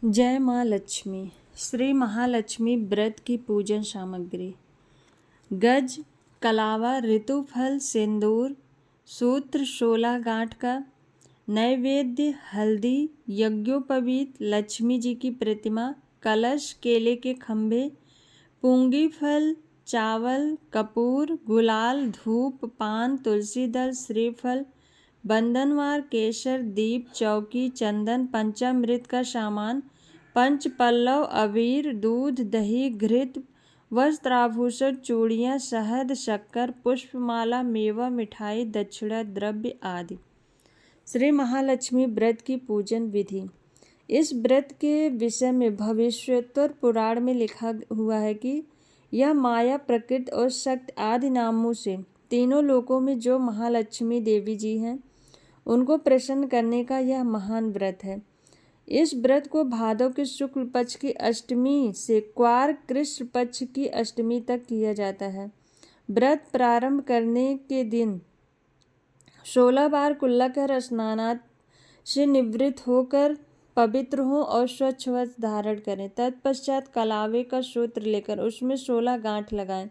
जय माँ लक्ष्मी। श्री महालक्ष्मी व्रत की पूजन सामग्री: गज, कलावा, ऋतुफल, सिंदूर, सूत्र 16 गांठ का, नैवेद्य, हल्दी, यज्ञोपवीत, लक्ष्मी जी की प्रतिमा, कलश, केले के खंभे, पूंगी फल, चावल, कपूर, गुलाल, धूप, पान, तुलसी दल, श्रीफल, बंधनवार, केसर, दीप, चौकी, चंदन, पंचामृत का सामान, पंच पल्लव, अबीर, दूध, दही, घृत, वस्त्राभूषण, चूड़ियाँ, शहद, शक्कर, पुष्पमाला, मेवा, मिठाई, दक्षिणा द्रव्य आदि। श्री महालक्ष्मी व्रत की पूजन विधि। इस व्रत के विषय में भविष्योत्तर पुराण में लिखा हुआ है कि यह माया, प्रकृति और शक्ति आदि नामों से तीनों लोकों में जो महालक्ष्मी देवी जी हैं उनको प्रसन्न करने का यह महान व्रत है। इस व्रत को भादव के शुक्ल पक्ष की अष्टमी से क्वार कृष्ण पक्ष की अष्टमी तक किया जाता है। व्रत प्रारंभ करने के दिन 16 बार कुल्ला कर स्नानात से निवृत्त होकर पवित्र हों और स्वच्छ वस्त्र धारण करें। तत्पश्चात कलावे का सूत्र लेकर उसमें 16 गांठ लगाएं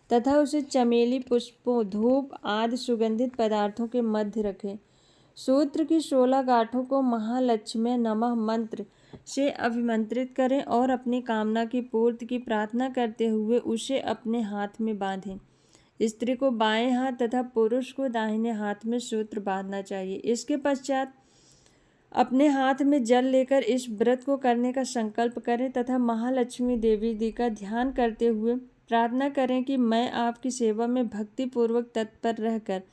तथा उसे चमेली पुष्पों, धूप आदि सुगंधित पदार्थों के मध्य रखें। सूत्र की 16 गांठों को महालक्ष्मी नमः मंत्र से अभिमंत्रित करें और अपनी कामना की पूर्ति की प्रार्थना करते हुए उसे अपने हाथ में बांधें। स्त्री को बाएं हाथ तथा पुरुष को दाहिने हाथ में सूत्र बांधना चाहिए। इसके पश्चात अपने हाथ में जल लेकर इस व्रत को करने का संकल्प करें तथा महालक्ष्मी देवी जी का ध्यान करते हुए प्रार्थना करें कि मैं आपकी सेवा में भक्तिपूर्वक तत्पर रहकर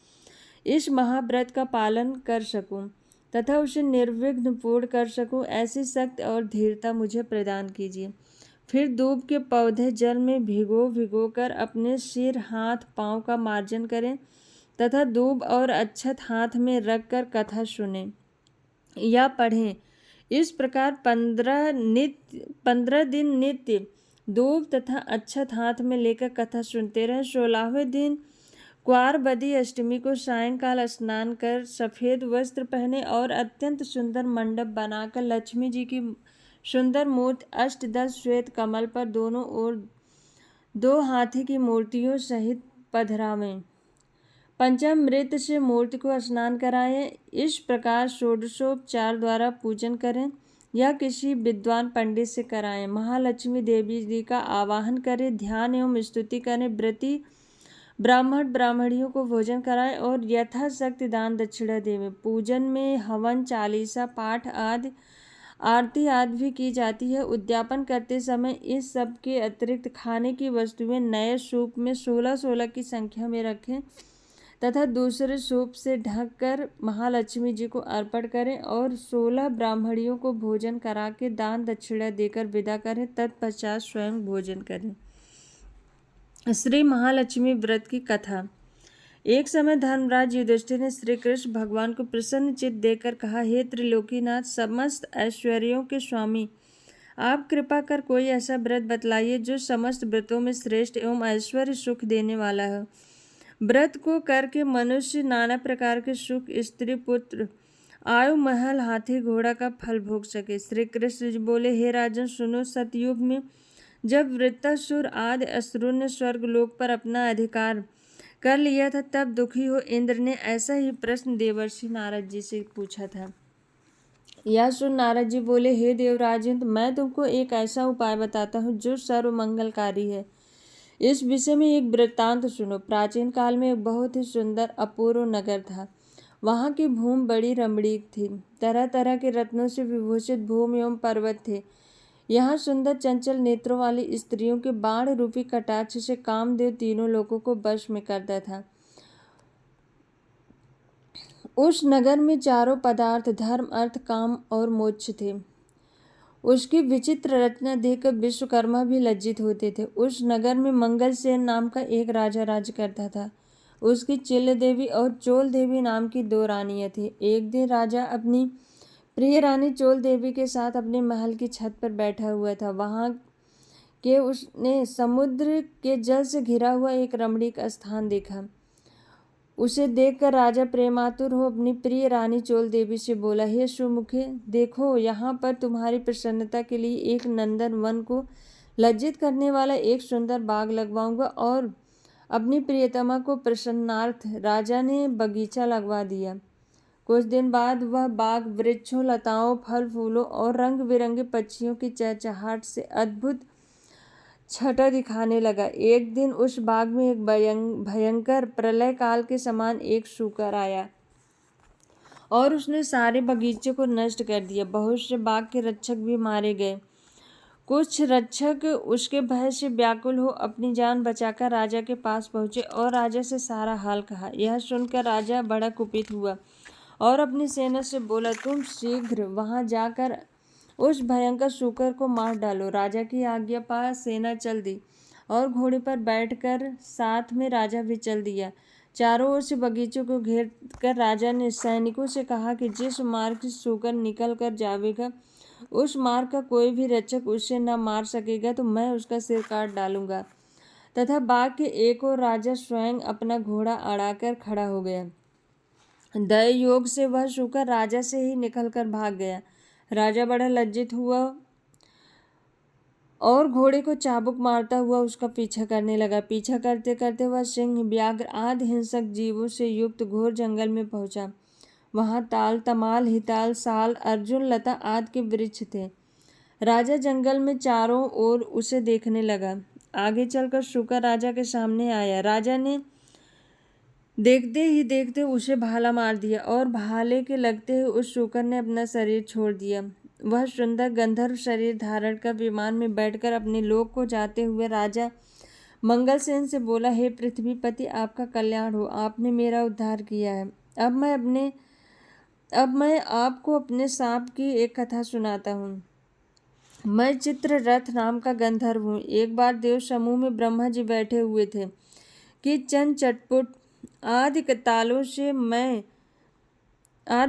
इस महाव्रत का पालन कर सकूं तथा उसे निर्विघ्न पूर्ण कर सकूं। ऐसी शक्ति और धीरता मुझे प्रदान कीजिए। फिर दूब के पौधे जल में भिगो कर अपने सिर, हाथ, पांव का मार्जन करें तथा दूब और अक्षत हाथ में रखकर कथा सुनें या पढ़ें। इस प्रकार 15 दिन नित्य दूब तथा अक्षत हाथ में लेकर कथा सुनते रहें। 16वें दिन क्वारवदी अष्टमी को सायंकाल स्नान कर सफ़ेद वस्त्र पहने और अत्यंत सुंदर मंडप बनाकर लक्ष्मी जी की सुंदर मूर्ति अष्टदल श्वेत कमल पर दोनों ओर 2 हाथी की मूर्तियों सहित पधरावें। पंचामृत से मूर्ति को स्नान कराएं। इस प्रकार षोडशोपचार द्वारा पूजन करें या किसी विद्वान पंडित से कराएं। महालक्ष्मी देवी जी का आवाहन करें, ध्यान एवं स्तुति करें। व्रती ब्राह्मण ब्राह्मणियों को भोजन कराएं और यथाशक्ति दान दक्षिणा देवें। पूजन में हवन, चालीसा पाठ आदि आरती आदि भी की जाती है। उद्यापन करते समय इस सब के अतिरिक्त खाने की वस्तुएं नए सूप में 16-16 की संख्या में रखें तथा दूसरे सूप से ढककर महालक्ष्मी जी को अर्पण करें और 16 ब्राह्मणियों को भोजन करा के दान दक्षिणा देकर विदा करें। तत्पश्चात स्वयं भोजन करें। श्री महालक्ष्मी व्रत की कथा। एक समय धर्मराज युधिष्ठिर ने श्री कृष्ण भगवान को प्रसन्न चित्त देकर कहा, हे त्रिलोकीनाथ, समस्त ऐश्वर्यों के स्वामी, आप कृपा कर कोई ऐसा व्रत बतलाइए जो समस्त व्रतों में श्रेष्ठ एवं ऐश्वर्य सुख देने वाला हो। व्रत को करके मनुष्य नाना प्रकार के सुख, स्त्री पुत्र, आयु, महल, हाथी घोड़ा का फल भोग सके। श्री कृष्ण जी बोले, हे राजन सुनो, सतयुग में जब वृत्तासुर आदि असुरों ने स्वर्गलोक पर अपना अधिकार कर लिया था तब दुखी हो इंद्र ने ऐसा ही प्रश्न देवर्षि नारद जी से पूछा था। यह सुन नारद जी बोले, हे देवराजेंद्र, मैं तुमको एक ऐसा उपाय बताता हूँ जो सर्वमंगलकारी है। इस विषय में एक वृत्तांत सुनो। प्राचीन काल में एक बहुत ही सुंदर अपूर्व नगर था। वहाँ की भूमि बड़ी रमणीक थी। तरह तरह के रत्नों से विभूषित भूमि एवं पर्वत थे। यहाँ सुंदर चंचल नेत्रों वाली स्त्रियों के बाण रूपी कटाक्ष से कामदेव तीनों लोगों को वश में करता था। उस नगर में चारों पदार्थ धर्म, अर्थ, काम और मोक्ष थे। उसकी विचित्र रचना देखकर विश्वकर्मा भी लज्जित होते थे। उस नगर में मंगलसेन नाम का एक राजा राज्य करता था। उसकी चिल्ल देवी और चोल देवी नाम की 2 रानियां थीं। एक दिन राजा अपनी प्रिय रानी चोल देवी के साथ अपने महल की छत पर बैठा हुआ था। वहां के उसने समुद्र के जल से घिरा हुआ एक रमणीक स्थान देखा। उसे देखकर राजा प्रेमातुर हो अपनी प्रिय रानी चोल देवी से बोला, हे सुमुखे, देखो यहाँ पर तुम्हारी प्रसन्नता के लिए एक नंदन वन को लज्जित करने वाला एक सुंदर बाग लगवाऊंगा। और अपनी प्रियतमा को प्रसन्नार्थ राजा ने बगीचा लगवा दिया। कुछ दिन बाद वह बाग वृक्षों, लताओं, फल फूलों और रंग बिरंगे पक्षियों की चहचहाट से अद्भुत छटा दिखाने लगा। एक दिन उस बाग में एक भयंकर प्रलय काल के समान एक शूकर आया और उसने सारे बगीचे को नष्ट कर दिया। बहुत से बाग के रक्षक भी मारे गए। कुछ रक्षक उसके भय से व्याकुल हो अपनी जान बचाकर राजा के पास पहुंचे और राजा से सारा हाल कहा। यह सुनकर राजा बड़ा कुपित हुआ और अपनी सेना से बोला, तुम शीघ्र वहां जाकर उस भयंकर शूकर को मार डालो। राजा की आज्ञा पा सेना चल दी और घोड़े पर बैठकर साथ में राजा भी चल दिया। चारों ओर से बगीचों को घेर कर राजा ने सैनिकों से कहा कि जिस मार्ग से शूकर निकल कर जावेगा, उस मार्ग का कोई भी रक्षक उसे न मार सकेगा तो मैं उसका सिर काट डालूंगा। तथा बाग के एक और राजा स्वयं अपना घोड़ा अड़ाकर खड़ा हो गया। दय योग से वह शूकर राजा से ही निकलकर भाग गया। राजा बड़ा लज्जित हुआ और घोड़े को चाबुक मारता हुआ उसका पीछा करने लगा। पीछा करते करते वह सिंह, व्याघ्र आदि हिंसक जीवों से युक्त घोर जंगल में पहुंचा। वहां ताल, तमाल, हिताल, साल, अर्जुन, लता आदि के वृक्ष थे। राजा जंगल में चारों ओर उसे देखने लगा। आगे चलकर शूकर राजा के सामने आया। राजा ने देखते ही देखते उसे भाला मार दिया और भाले के लगते ही उस शूकर ने अपना शरीर छोड़ दिया। वह सुंदर गंधर्व शरीर धारण कर विमान में बैठकर अपने लोक को जाते हुए राजा मंगलसेन से बोला, हे पृथ्वीपति, आपका कल्याण हो, आपने मेरा उद्धार किया है। अब मैं आपको अपने सांप की एक कथा सुनाता हूँ। मैं चित्ररथ नाम का गंधर्व हूँ। एक बार देव समूह में ब्रह्मा जी बैठे हुए थे कि चंद चटपुट आदि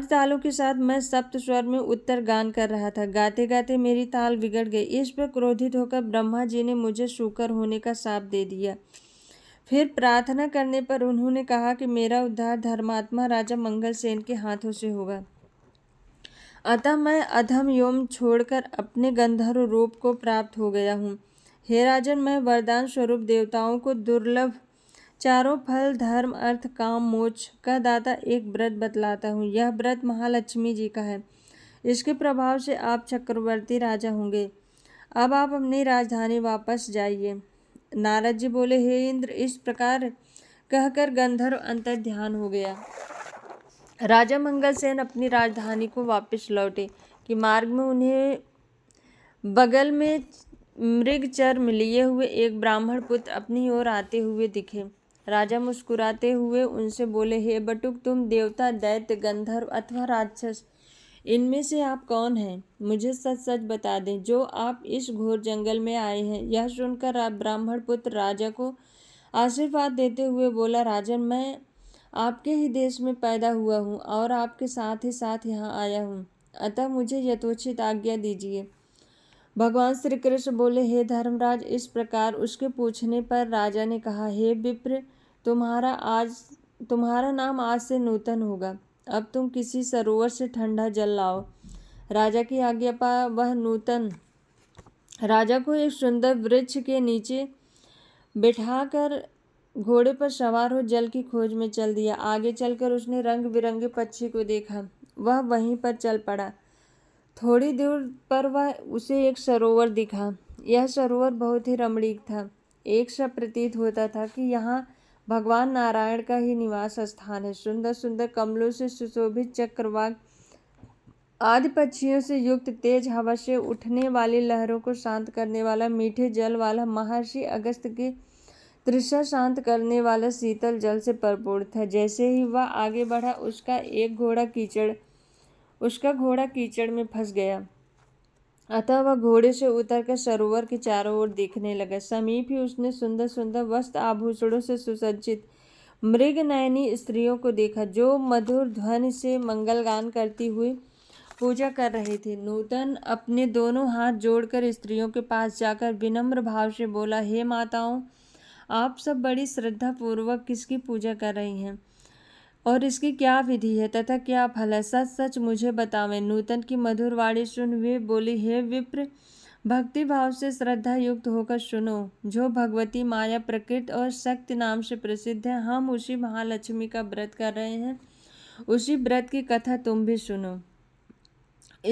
तालों के साथ मैं सप्त स्वर में उत्तर गान कर रहा था। गाते गाते मेरी ताल बिगड़ गई। इस पर क्रोधित होकर ब्रह्मा जी ने मुझे शूकर होने का शाप दे दिया। फिर प्रार्थना करने पर उन्होंने कहा कि मेरा उद्धार धर्मात्मा राजा मंगलसेन के हाथों से होगा। अतः मैं अधम योम छोड़कर अपने गंधर्व रूप को प्राप्त हो गया हूँ। हे राजन, मैं वरदान स्वरूप देवताओं को दुर्लभ चारों फल, धर्म, अर्थ, काम, मोक्ष का दाता एक व्रत बतलाता हूँ। यह व्रत महालक्ष्मी जी का है। इसके प्रभाव से आप चक्रवर्ती राजा होंगे। अब आप अपनी राजधानी वापस जाइए। नारद जी बोले, हे इंद्र, इस प्रकार कहकर गंधर्व अंतर्ध्यान हो गया। राजा मंगलसेन अपनी राजधानी को वापस लौटे कि मार्ग में उन्हें बगल में मृग चर्म लिए हुए एक ब्राह्मण पुत्र अपनी ओर आते हुए दिखे। राजा मुस्कुराते हुए उनसे बोले, हे बटुक, तुम देवता, दैत्य, गंधर्व अथवा राक्षस, इनमें से आप कौन हैं? मुझे सच सच बता दें, जो आप इस घोर जंगल में आए हैं। यह सुनकर ब्राह्मण पुत्र राजा को आशीर्वाद देते हुए बोला, राजन, मैं आपके ही देश में पैदा हुआ हूँ और आपके साथ ही साथ यहाँ आया हूँ, अतः मुझे यथोचित आज्ञा दीजिए। भगवान श्री कृष्ण बोले, हे धर्मराज। इस प्रकार उसके पूछने पर राजा ने कहा, हे विप्र, तुम्हारा नाम आज से नूतन होगा। अब तुम किसी सरोवर से ठंडा जल लाओ। राजा की आज्ञा पा वह नूतन राजा को एक सुंदर वृक्ष के नीचे बिठाकर घोड़े पर सवार हो जल की खोज में चल दिया। आगे चलकर उसने रंग बिरंगे पक्षी को देखा। वह वहीं पर चल पड़ा। थोड़ी दूर पर उसे एक सरोवर दिखा। यह सरोवर बहुत ही रमणीक था। एक सा प्रतीत होता था कि यहाँ भगवान नारायण का ही निवास स्थान है। सुंदर सुंदर कमलों से सुशोभित चक्रवाक आदि पक्षियों से युक्त, तेज हवा से उठने वाली लहरों को शांत करने वाला, मीठे जल वाला, महर्षि अगस्त्य की तृष्णा शांत करने वाला शीतल जल से परिपूर्ण था। जैसे ही वह आगे बढ़ा, उसका घोड़ा कीचड़ में फंस गया। अतः वह घोड़े से उतरकर सरोवर के चारों ओर देखने लगा। समीप ही उसने सुंदर सुंदर वस्त्र आभूषणों से सुसज्जित मृग नयनी स्त्रियों को देखा, जो मधुर ध्वनि से मंगल गान करती हुई पूजा कर रही थी। नूतन अपने दोनों हाथ जोड़कर स्त्रियों के पास जाकर विनम्र भाव से बोला, हे माताओं, आप सब बड़ी श्रद्धा पूर्वक किसकी पूजा कर रही हैं? और इसकी क्या विधि है तथा क्या फल है, सच सच मुझे बतावें। नूतन की मधुर वाणी सुन वे बोली, हे विप्र, भक्ति भाव से श्रद्धा युक्त होकर सुनो। जो भगवती माया प्रकृति और शक्ति नाम से प्रसिद्ध है, हम उसी महालक्ष्मी का व्रत कर रहे हैं। उसी व्रत की कथा तुम भी सुनो।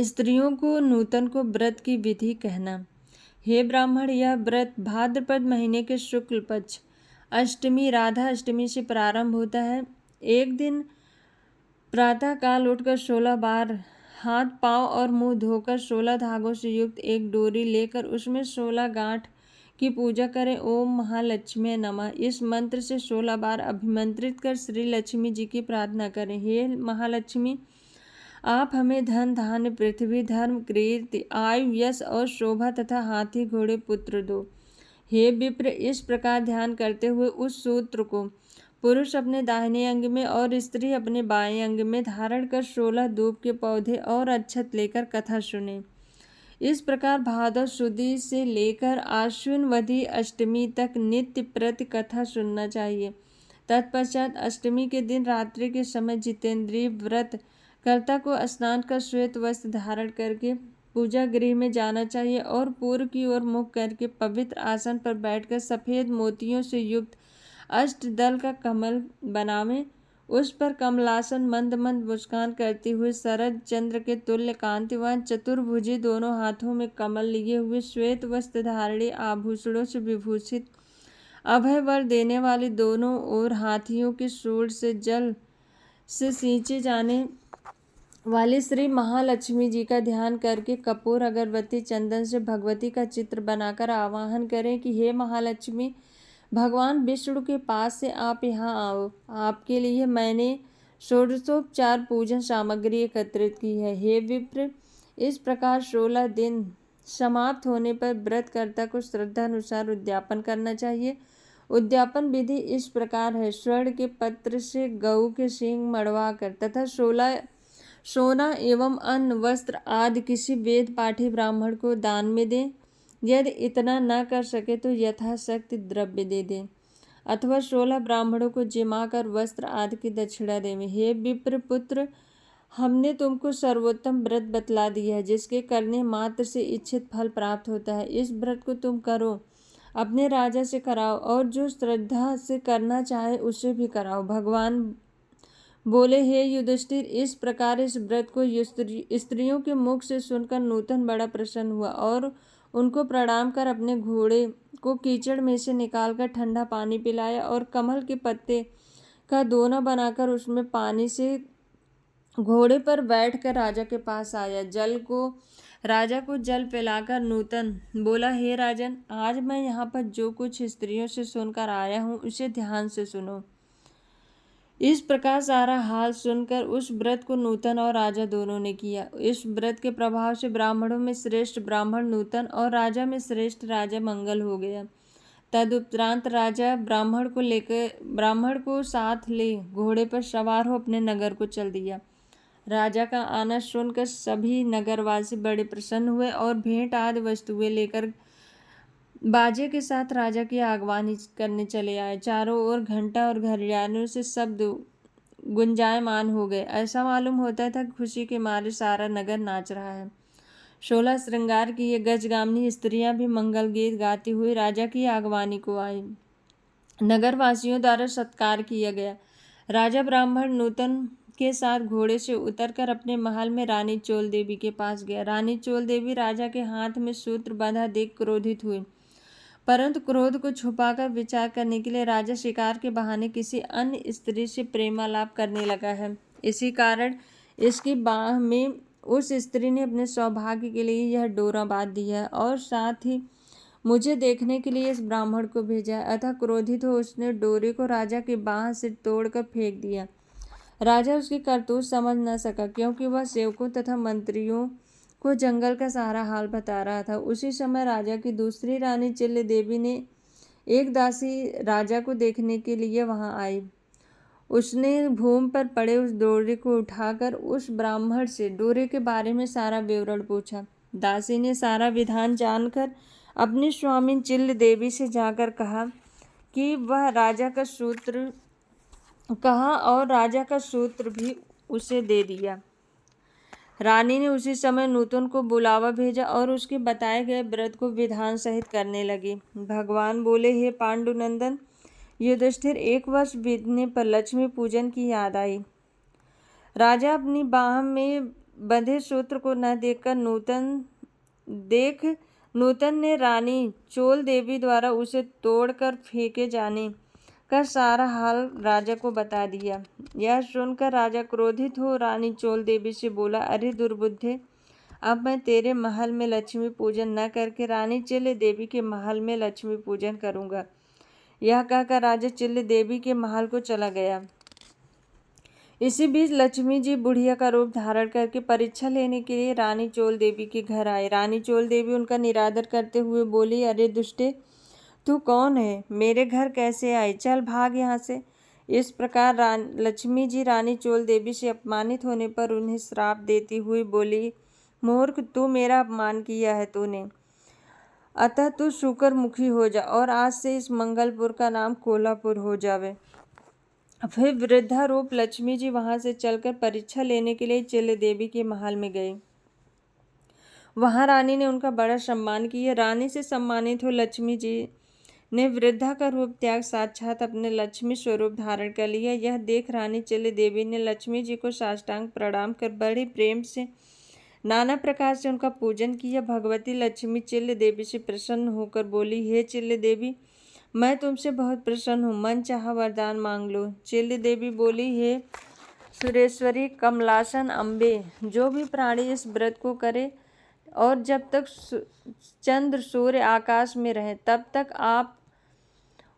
स्त्रियों को नूतन को व्रत की विधि कहना। हे ब्राह्मण, यह व्रत भाद्रपद महीने के शुक्ल पक्ष अष्टमी राधा अष्टमी से प्रारंभ होता है। एक दिन प्रातः काल उठकर 16 बार हाथ पांव और मुंह धोकर 16 धागों से युक्त एक डोरी लेकर उसमें 16 गांठ की पूजा करें। ओम महालक्ष्मी नमः इस मंत्र से 16 बार अभिमंत्रित कर श्री लक्ष्मी जी की प्रार्थना करें। हे महालक्ष्मी, आप हमें धन धान्य पृथ्वी धर्म कीर्ति आयु यश और शोभा तथा हाथी घोड़े पुत्र दो। हे विप्र, इस प्रकार ध्यान करते हुए उस सूत्र को पुरुष अपने दाहिने अंग में और स्त्री अपने बाएं अंग में धारण कर 16 धूप के पौधे और अक्षत लेकर कथा सुने। इस प्रकार भादव सुदी से लेकर आश्विन वधी अष्टमी तक नित्य प्रति कथा सुनना चाहिए। तत्पश्चात अष्टमी के दिन रात्रि के समय जितेंद्रिय व्रत कर्ता को स्नान कर श्वेत वस्त्र धारण करके पूजा गृह में जाना चाहिए और पूर्व की ओर मुख करके पवित्र आसन पर बैठकर सफ़ेद मोतियों से युक्त अष्टदल का कमल बनावें। उस पर कमलासन मंद मंद मुस्कान करती हुई शरद चंद्र के तुल्य कांतिवान चतुर्भुजी दोनों हाथों में कमल लिए हुए श्वेत वस्त्र धारणी आभूषणों से विभूषित अभय वर देने वाली दोनों ओर हाथियों के सूंड से जल से सींचे जाने वाली श्री महालक्ष्मी जी का ध्यान करके कपूर अगरबत्ती चंदन से भगवती का चित्र बनाकर आवाहन करें कि हे महालक्ष्मी, भगवान विष्णु के पास से आप यहाँ आओ। आपके लिए मैंने षोडशोपचार पूजन सामग्री एकत्रित की है। हे विप्र, इस प्रकार 16 दिन समाप्त होने पर व्रतकर्ता को श्रद्धानुसार उद्यापन करना चाहिए। उद्यापन विधि इस प्रकार है। स्वर्ण के पत्र से गऊ के सींग मड़वाकर तथा 16 सोना एवं अन्न वस्त्र आदि किसी वेद पाठी ब्राह्मण को दान में दें। यदि इतना न कर सके तो यथाशक्ति द्रव्य दे दें अथवा 16 ब्राह्मणों को जिमा कर वस्त्र आदि की दक्षिणा दें। हे विप्र पुत्र, हमने तुमको सर्वोत्तम व्रत बतला दिया है जिसके करने मात्र से इच्छित फल प्राप्त होता है। इस व्रत को तुम करो, अपने राजा से कराओ और जो श्रद्धा से करना चाहे उससे भी कराओ। भगवान बोले, हे युधिष्ठिर, इस प्रकार इस व्रत को स्त्रियों के मुख से सुनकर नूतन बड़ा प्रसन्न हुआ और उनको प्रणाम कर अपने घोड़े को कीचड़ में से निकालकर ठंडा पानी पिलाया और कमल के पत्ते का दोना बनाकर उसमें पानी से घोड़े पर बैठकर राजा के पास आया। राजा को जल पिलाकर नूतन बोला, हे राजन, आज मैं यहाँ पर जो कुछ स्त्रियों से सुनकर आया हूँ उसे ध्यान से सुनो। इस प्रकार सारा हाल सुनकर उस व्रत को नूतन और राजा दोनों ने किया। इस व्रत के प्रभाव से ब्राह्मणों में श्रेष्ठ ब्राह्मण नूतन और राजा में श्रेष्ठ राजा मंगल हो गया। तदुपरांत राजा ब्राह्मण को साथ ले घोड़े पर सवार हो अपने नगर को चल दिया। राजा का आना सुनकर सभी नगरवासी बड़े प्रसन्न हुए और भेंट आदि वस्तुएं लेकर बाजे के साथ राजा की आगवानी करने चले आए। चारों ओर घंटा और घड़ियालों से शब्द गुंजायमान हो गए। ऐसा मालूम होता था खुशी के मारे सारा नगर नाच रहा है। 16 श्रृंगार की ये गजगामिनी स्त्रियां भी मंगल गीत गाती हुई राजा की आगवानी को आई। नगरवासियों द्वारा सत्कार किया गया। राजा ब्राह्मण नूतन के साथ घोड़े से उतरकर अपने महल में रानी चोल देवी के पास गया। रानी चोल देवी राजा के हाथ में सूत्र बंधा देख क्रोधित हुई, परंतु क्रोध को छुपाकर विचार करने के लिए राजा शिकार के बहाने किसी अन्य स्त्री से प्रेमालाप करने लगा है। इसी कारण इसकी बाह में उस स्त्री ने अपने सौभाग्य के लिए यह डोरा बांध दिया है और साथ ही मुझे देखने के लिए इस ब्राह्मण को भेजा है। अतः क्रोधित हो उसने डोरे को राजा की बाह से तोड़कर फेंक दिया। राजा उसकी करतूत समझ न सका क्योंकि वह सेवकों तथा मंत्रियों को जंगल का सारा हाल बता रहा था। उसी समय राजा की दूसरी रानी चिल्ल देवी ने एक दासी राजा को देखने के लिए वहां आई। उसने भूमि पर पड़े उस डोरे को उठाकर उस ब्राह्मण से डोरे के बारे में सारा विवरण पूछा। दासी ने सारा विधान जानकर अपनी स्वामी चिल्ल देवी से जाकर कहा कि वह राजा का सूत्र कहा और राजा का सूत्र भी उसे दे दिया। रानी ने उसी समय नूतन को बुलावा भेजा और उसके बताए गए व्रत को विधान सहित करने लगी। भगवान बोले, हे पांडुनंदन युधिष्ठिर, 1 वर्ष बीतने पर लक्ष्मी पूजन की याद आई। राजा अपनी बाह में बंधे सूत्र को न देखकर नूतन ने रानी चोल देवी द्वारा उसे तोड़कर फेंके जाने का सारा हाल राजा को बता दिया। यह सुनकर राजा क्रोधित हो रानी चोल देवी से बोला, अरे दुर्बुद्धे, अब मैं तेरे महल में लक्ष्मी पूजन न करके रानी चिल्ल देवी के महल में लक्ष्मी पूजन करूंगा। यह कहकर राजा चिल्ल देवी के महल को चला गया। इसी बीच लक्ष्मी जी बुढ़िया का रूप धारण करके परीक्षा लेने के लिए रानी चोल देवी के घर आए। रानी चोल देवी उनका निरादर करते हुए बोली, अरे दुष्टे, तू कौन है? मेरे घर कैसे आई? चल भाग यहाँ से। इस प्रकार लक्ष्मी जी रानी चोल देवी से अपमानित होने पर उन्हें श्राप देती हुई बोली, मूर्ख, तू मेरा अपमान किया है तूने, अतः तू शुकर मुखी हो जा और आज से इस मंगलपुर का नाम कोल्हापुर हो जावे। फिर वृद्धा रूप लक्ष्मी जी वहां से चलकर परीक्षा लेने के लिए चिल्ल देवी के महल में गई। वहां रानी ने उनका बड़ा सम्मान किया। रानी से सम्मानित हो लक्ष्मी जी ने वृद्धा का रूप त्याग साक्षात अपने लक्ष्मी स्वरूप धारण कर लिया। यह देख रानी चिल्ल देवी ने लक्ष्मी जी को साष्टांग प्रणाम कर बड़े प्रेम से नाना प्रकार से उनका पूजन किया। भगवती लक्ष्मी चिल्ल देवी से प्रसन्न होकर बोली, हे चिल्ल देवी, मैं तुमसे बहुत प्रसन्न हूँ, मन चाहा वरदान मांग लो। चिल्ल देवी बोली, हे सुरेश्वरी कमलासन अम्बे, जो भी प्राणी इस व्रत को करे और जब तक चंद्र सूर्य आकाश में रहे तब तक आप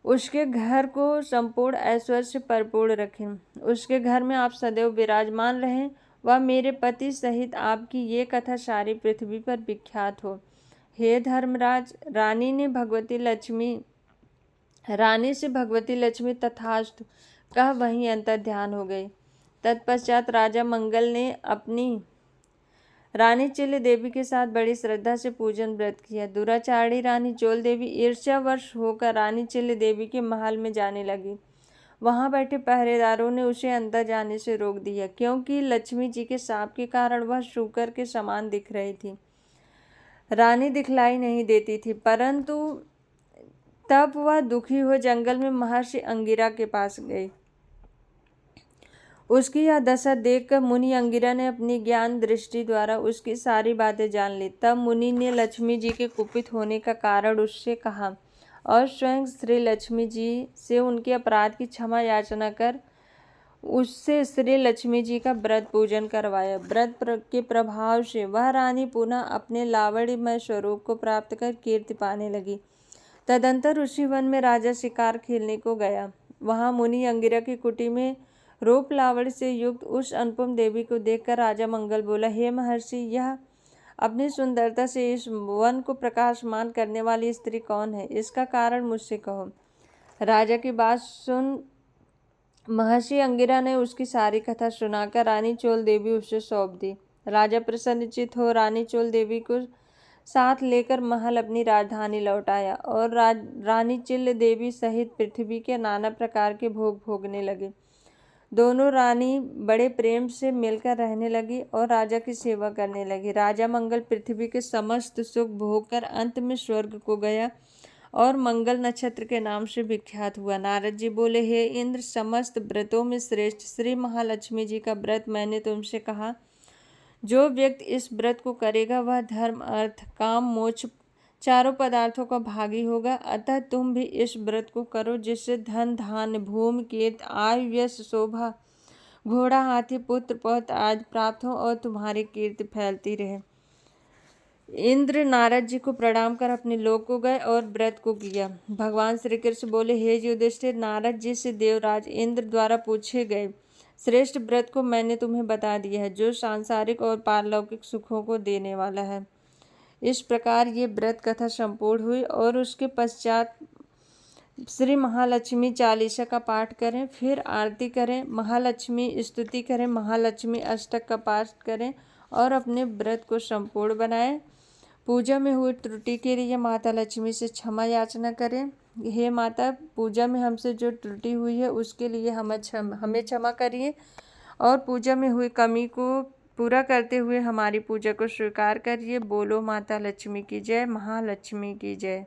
उसके घर को संपूर्ण ऐश्वर्य से परिपूर्ण रखें, उसके घर में आप सदैव विराजमान रहें, वह मेरे पति सहित आपकी ये कथा सारी पृथ्वी पर विख्यात हो। हे धर्मराज, रानी से भगवती लक्ष्मी तथास्तु कह वहीं अंतर ध्यान हो गई। तत्पश्चात राजा मंगल ने अपनी रानी चिल्ल देवी के साथ बड़ी श्रद्धा से पूजन व्रत किया। दुराचारी रानी चोल देवी ईर्ष्यावश होकर रानी चिल्ल देवी के महल में जाने लगी। वहां बैठे पहरेदारों ने उसे अंदर जाने से रोक दिया, क्योंकि लक्ष्मी जी के शाप के कारण वह शूकर के समान दिख रही थी। रानी दिखलाई नहीं देती थी, परंतु तब वह दुखी हो जंगल में महर्षि अंगिरा के पास गई। उसकी यह दशा देखकर मुनि अंगिरा ने अपनी ज्ञान दृष्टि द्वारा उसकी सारी बातें जान ली। तब मुनि ने लक्ष्मी जी के कुपित होने का कारण उससे कहा और स्वयं श्री लक्ष्मी जी से उनके अपराध की क्षमा याचना कर उससे श्री लक्ष्मी जी का व्रत पूजन करवाया। व्रत के प्रभाव से वह रानी पुनः अपने लावण्यमय स्वरूप को प्राप्त कर कीर्ति पाने लगी। तदंतर उसी वन में राजा शिकार खेलने को गया। वहां मुनि अंगिरा की कुटी में रूप लावण्य से युक्त उस अनुपम देवी को देखकर राजा मंगल बोला, हे महर्षि, यह अपनी सुंदरता से इस वन को प्रकाशमान करने वाली स्त्री कौन है? इसका कारण मुझसे कहो। राजा की बात सुन महर्षि अंगिरा ने उसकी सारी कथा सुनाकर रानी चोल देवी उसे सौंप दी। राजा प्रसन्नचित्त हो रानी चोल देवी को साथ लेकर महल अपनी राजधानी लौट आया और रानी चिल्ल देवी सहित पृथ्वी के नाना प्रकार के भोग भोगने लगे। दोनों रानी बड़े प्रेम से मिलकर रहने लगी और राजा की सेवा करने लगी। राजा मंगल पृथ्वी के समस्त सुख भोग कर अंत में स्वर्ग को गया और मंगल नक्षत्र के नाम से विख्यात हुआ। नारद जी बोले, हे इंद्र, समस्त व्रतों में श्रेष्ठ श्री महालक्ष्मी जी का व्रत मैंने तुमसे कहा। जो व्यक्ति इस व्रत को करेगा वह धर्म, अर्थ, काम, मोक्ष चारों पदार्थों का भागी होगा। अतः तुम भी इस व्रत को करो, जिससे धन, धान्य, भूमि, कीर्ति, आयु, यश, शोभा, घोड़ा, हाथी, पुत्र, पौत्र आदि प्राप्त हो और तुम्हारी कीर्ति फैलती रहे। इंद्र नारद जी को प्रणाम कर अपने लोक को गए और व्रत को किया। भगवान श्री कृष्ण बोले, हे युधिष्ठिर, नारद जी से देवराज इंद्र द्वारा पूछे गए श्रेष्ठ व्रत को मैंने तुम्हें बता दिया है, जो सांसारिक और पारलौकिक सुखों को देने वाला है। इस प्रकार ये व्रत कथा संपूर्ण हुई और उसके पश्चात श्री महालक्ष्मी चालीसा का पाठ करें, फिर आरती करें, महालक्ष्मी स्तुति करें, महालक्ष्मी अष्टक का पाठ करें और अपने व्रत को संपूर्ण बनाएं। पूजा में हुई त्रुटि के लिए माता लक्ष्मी से क्षमा याचना करें। हे माता, पूजा में हमसे जो त्रुटि हुई है उसके लिए हमें क्षमा करिए और पूजा में हुई कमी को पूरा करते हुए हमारी पूजा को स्वीकार करिए। बोलो माता लक्ष्मी की जय, महालक्ष्मी की जय।